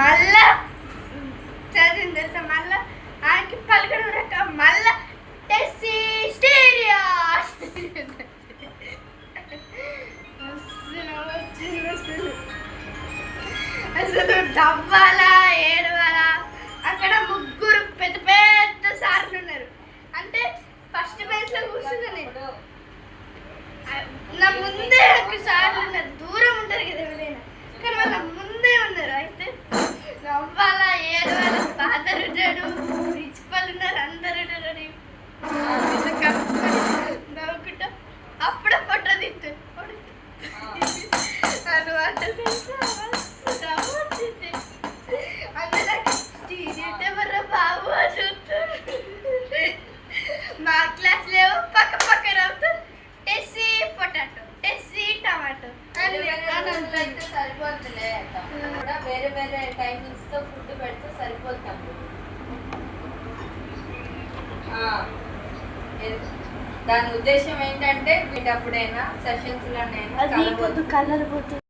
మళ్ళా చదివిన తర్వాత మళ్ళా ఆయనకి పలకడం రాక మళ్ళా టెస్సీ స్టీరియా అసలు నవ్వాలా ఏడవాలా. అక్కడ ముగ్గురు పెద్ద పెద్ద సార్లు ఉన్నారు. అంటే ఫస్ట్ బెంచ్ లో కూర్చున్నా నేను. నా ముందే ఒక సార్లు ఉన్నారు. దూరం ఉంటారు కదా ఎవరైనా, కానీ వాళ్ళ ముందే ఉన్నారు. అయితే నవ్వాలా ఏడవాలా. ఫాదర్ ఉంటాడు, ప్రిన్సిపల్ ఉన్నారు, అందరు ఉన్నారు. నవ్వుకుంటా అప్పుడే ఫోటో తీస్తాడు. బాబు మా క్లాస్ లేవు పక్క పక్క నవ్వుతారు. టెస్సీ పొటాటో, టెస్సీ టమాటో సరిపోతుందిలే. కూడా వేరే వేరే టైమింగ్స్ తో ఫుడ్ పెడితే సరిపోతుంది. దాని ఉద్దేశం ఏంటంటే వీటప్పుడైనా సెషన్స్ లోనైనా కలర్ పోతుంది.